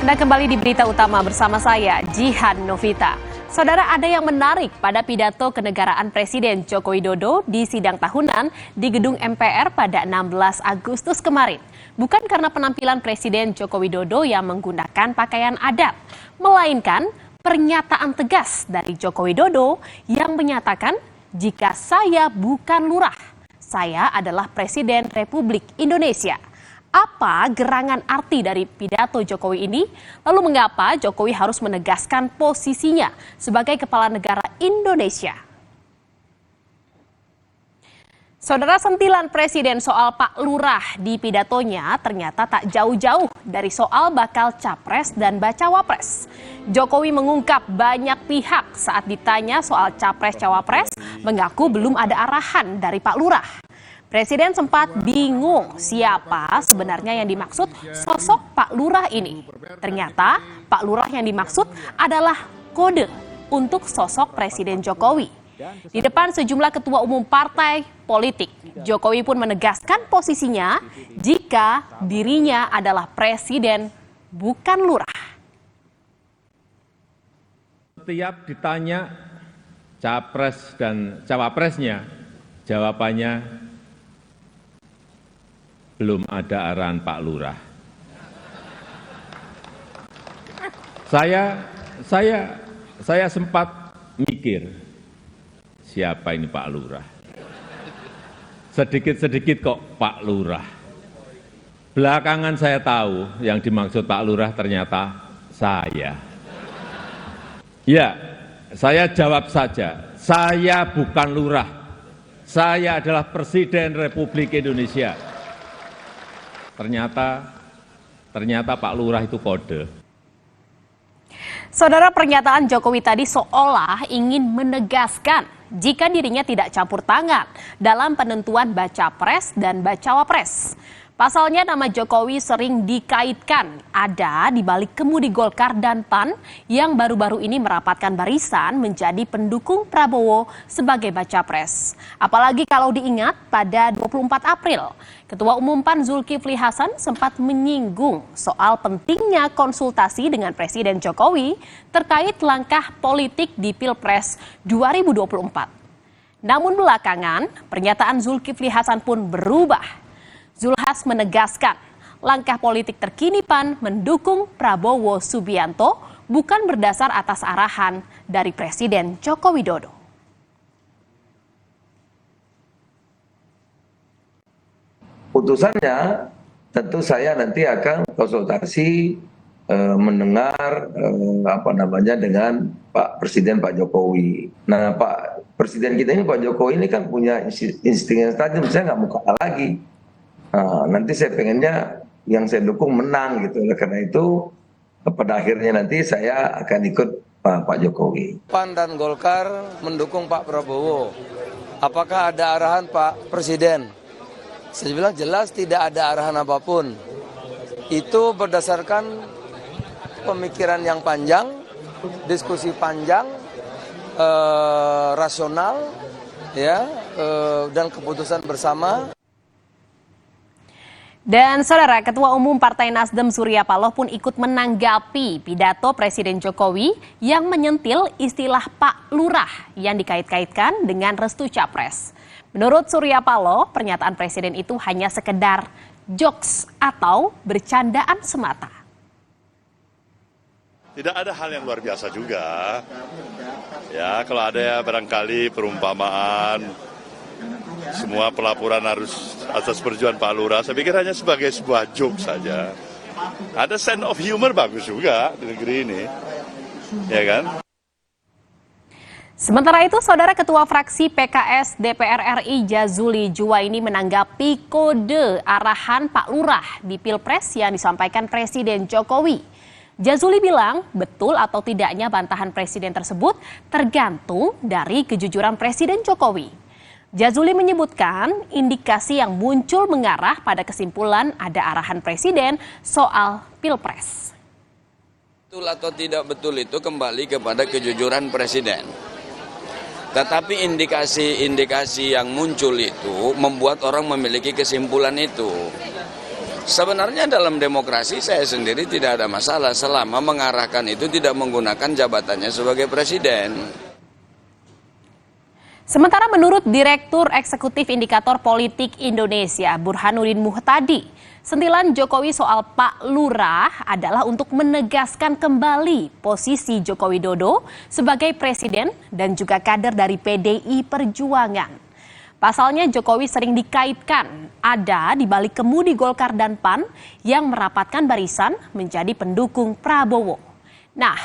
Anda kembali di Berita Utama bersama saya, Jihan Novita. Saudara, ada yang menarik pada pidato kenegaraan Presiden Joko Widodo di sidang tahunan di gedung MPR pada 16 Agustus kemarin. Bukan karena penampilan Presiden Joko Widodo yang menggunakan pakaian adat, melainkan pernyataan tegas dari Joko Widodo yang menyatakan, jika saya bukan lurah, saya adalah Presiden Republik Indonesia. Apa gerangan arti dari pidato Jokowi ini? Lalu mengapa Jokowi harus menegaskan posisinya sebagai kepala negara Indonesia? Saudara, sentilan Presiden soal Pak Lurah di pidatonya ternyata tak jauh-jauh dari soal bakal capres dan bacawa pres. Jokowi mengungkap banyak pihak saat ditanya soal capres-cawapres mengaku belum ada arahan dari Pak Lurah. Presiden sempat bingung siapa sebenarnya yang dimaksud sosok Pak Lurah ini. Ternyata Pak Lurah yang dimaksud adalah kode untuk sosok Presiden Jokowi. Di depan sejumlah ketua umum partai politik, Jokowi pun menegaskan posisinya jika dirinya adalah presiden, bukan lurah. Setiap ditanya capres dan cawapresnya, jawabannya belum ada arahan Pak Lurah. Saya sempat mikir, siapa ini Pak Lurah? Sedikit-sedikit kok Pak Lurah. Belakangan saya tahu yang dimaksud Pak Lurah ternyata saya. Ya, saya jawab saja, saya bukan lurah. Saya adalah Presiden Republik Indonesia. Ternyata Pak Lurah itu kode. Saudara, pernyataan Jokowi tadi seolah ingin menegaskan jika dirinya tidak campur tangan dalam penentuan baca pres dan bacawa pres. Pasalnya nama Jokowi sering dikaitkan ada di balik kemudi Golkar dan PAN yang baru-baru ini merapatkan barisan menjadi pendukung Prabowo sebagai baca pres. Apalagi kalau diingat pada 24 April, Ketua Umum PAN Zulkifli Hasan sempat menyinggung soal pentingnya konsultasi dengan Presiden Jokowi terkait langkah politik di Pilpres 2024. Namun belakangan, pernyataan Zulkifli Hasan pun berubah. Zulhas menegaskan langkah politik terkini PAN mendukung Prabowo Subianto bukan berdasar atas arahan dari Presiden Joko Widodo. Putusannya tentu saya nanti akan konsultasi mendengar dengan Pak Presiden Pak Jokowi. Nah, Pak Presiden kita ini Pak Jokowi ini kan punya insting yang tajam, saya nggak mau kalah lagi. Nah, nanti saya pengennya yang saya dukung menang gitu. Karena itu pada akhirnya nanti saya akan ikut Pak Jokowi. PAN dan Golkar mendukung Pak Prabowo. Apakah ada arahan Pak Presiden? Saya bilang jelas tidak ada arahan apapun. Itu berdasarkan pemikiran yang panjang, diskusi panjang, rasional, ya, dan keputusan bersama. Dan saudara, Ketua Umum Partai Nasdem Surya Paloh pun ikut menanggapi pidato Presiden Jokowi yang menyentil istilah Pak Lurah yang dikait-kaitkan dengan restu capres. Menurut Surya Paloh, pernyataan Presiden itu hanya sekedar jokes atau bercandaan semata. Tidak ada hal yang luar biasa juga. Ya, kalau ada ya barangkali perumpamaan, semua pelaporan harus atas perjuangan Pak Lurah, saya pikir hanya sebagai sebuah joke saja. Ada sense of humor bagus juga di negeri ini, ya kan? Sementara itu, Saudara, Ketua Fraksi PKS DPR RI Jazuli Juwaini menanggapi kode arahan Pak Lurah di Pilpres yang disampaikan Presiden Jokowi. Jazuli bilang betul atau tidaknya bantahan Presiden tersebut tergantung dari kejujuran Presiden Jokowi. Jazuli menyebutkan indikasi yang muncul mengarah pada kesimpulan ada arahan Presiden soal Pilpres. Betul atau tidak betul itu kembali kepada kejujuran Presiden. Tetapi indikasi-indikasi yang muncul itu membuat orang memiliki kesimpulan itu. Sebenarnya dalam demokrasi saya sendiri tidak ada masalah selama mengarahkan itu tidak menggunakan jabatannya sebagai presiden. Sementara menurut Direktur Eksekutif Indikator Politik Indonesia, Burhanuddin Muhtadi, sentilan Jokowi soal Pak Lurah adalah untuk menegaskan kembali posisi Joko Widodo sebagai presiden dan juga kader dari PDI Perjuangan. Pasalnya Jokowi sering dikaitkan ada di balik kemudi Golkar dan PAN yang merapatkan barisan menjadi pendukung Prabowo. Nah,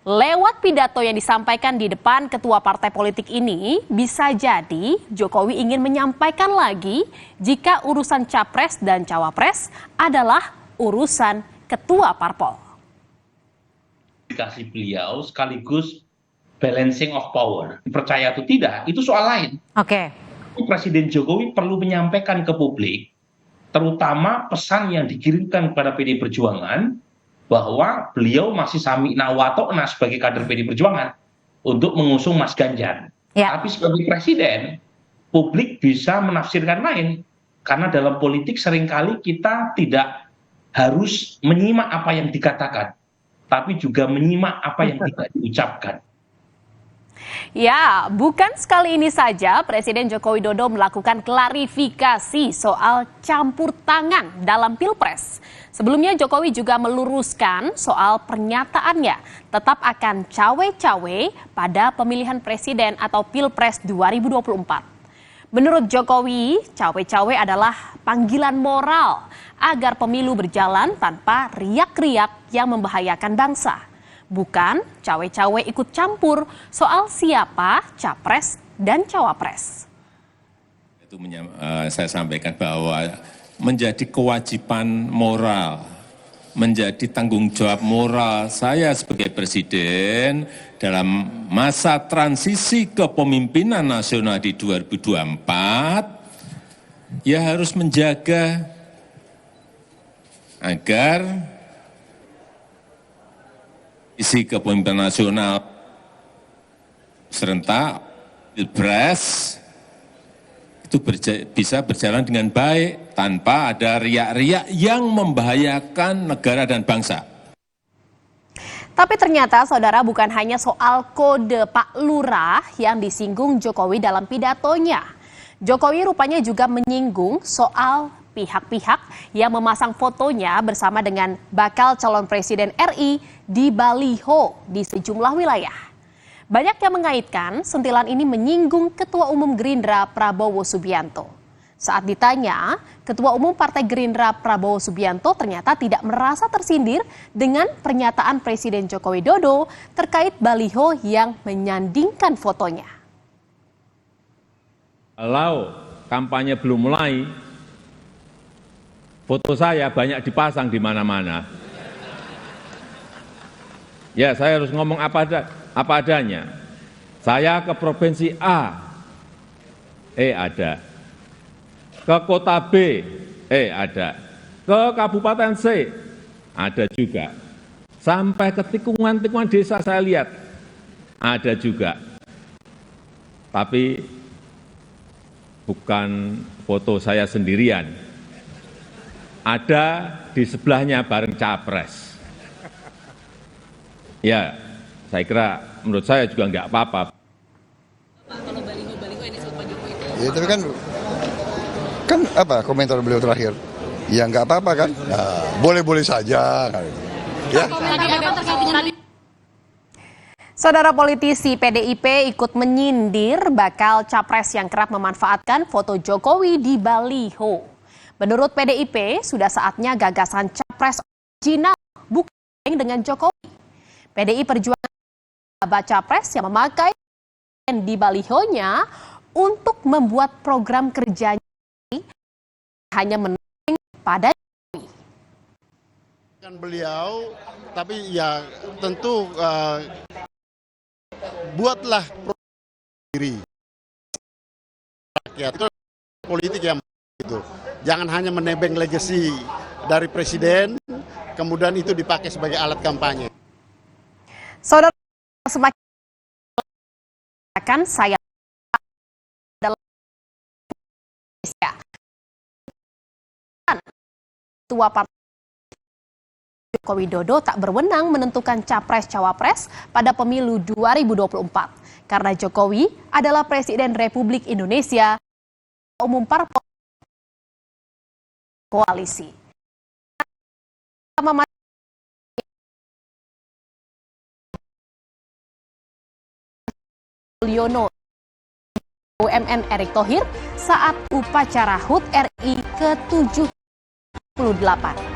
lewat pidato yang disampaikan di depan ketua partai politik ini, bisa jadi Jokowi ingin menyampaikan lagi jika urusan capres dan cawapres adalah urusan ketua parpol. Dikasih beliau sekaligus balancing of power. Percaya atau tidak, itu soal lain. Oke. Presiden Jokowi perlu menyampaikan ke publik, terutama pesan yang dikirimkan kepada PDI Perjuangan, bahwa beliau masih sami'na wa ta'na sebagai kader PDI Perjuangan untuk mengusung Mas Ganjar. Ya. Tapi sebagai presiden, publik bisa menafsirkan lain. Karena dalam politik seringkali kita tidak harus menyimak apa yang dikatakan, tapi juga menyimak apa yang tidak diucapkan. Ya, bukan sekali ini saja Presiden Joko Widodo melakukan klarifikasi soal campur tangan dalam Pilpres. Sebelumnya Jokowi juga meluruskan soal pernyataannya tetap akan cawe-cawe pada pemilihan presiden atau Pilpres 2024. Menurut Jokowi, cawe-cawe adalah panggilan moral agar pemilu berjalan tanpa riak-riak yang membahayakan bangsa. Bukan cawe-cawe ikut campur soal siapa capres dan cawapres. Itu saya sampaikan bahwa menjadi kewajiban moral, menjadi tanggung jawab moral saya sebagai presiden dalam masa transisi kepemimpinan nasional di 2024, ya harus menjaga agar isi kepemimpinan nasional serentak Pilpres itu bisa berjalan dengan baik tanpa ada riak-riak yang membahayakan negara dan bangsa. Tapi ternyata saudara bukan hanya soal kode Pak Lurah yang disinggung Jokowi dalam pidatonya. Jokowi rupanya juga menyinggung soal pihak-pihak yang memasang fotonya bersama dengan bakal calon presiden RI di baliho di sejumlah wilayah. Banyak yang mengaitkan sentilan ini menyinggung Ketua Umum Gerindra Prabowo Subianto. Saat ditanya, Ketua Umum Partai Gerindra Prabowo Subianto ternyata tidak merasa tersindir dengan pernyataan Presiden Joko Widodo terkait baliho yang menyandingkan fotonya. Kalau kampanye belum mulai, foto saya banyak dipasang di mana-mana. Ya, saya harus ngomong apa adanya. Saya ke provinsi A, ada. Ke kota B, ada. Ke kabupaten C, ada juga. Sampai ke tikungan-tikungan desa saya lihat, ada juga. Tapi bukan foto saya sendirian. Ada di sebelahnya bareng capres. Ya, saya kira menurut saya juga nggak apa-apa. Kalau baliho ini soal Pak Jokowi itu. Ya, tapi kan apa komentar beliau terakhir? Ya nggak apa-apa kan? Nah, boleh-boleh saja. Ya. Saudara politisi PDIP ikut menyindir bakal capres yang kerap memanfaatkan foto Jokowi di baliho. Menurut PDIP, sudah saatnya gagasan capres original bukan dengan Jokowi. PDI Perjuangan baca capres yang memakai di balihonya untuk membuat program kerjanya hanya meneng pada Jokowi. Kan beliau, tapi ya tentu buatlah diri rakyat itu politik yang itu. Jangan hanya menebeng legasi dari presiden, kemudian itu dipakai sebagai alat kampanye. Saudara, semakin akan saya dalam Indonesia Ketua Partai Joko Widodo tak berwenang menentukan capres-cawapres pada pemilu 2024 karena Jokowi adalah Presiden Republik Indonesia, umum parpol koalisi. Mulyono, BUMN Erick Thohir saat upacara HUT RI ke-78.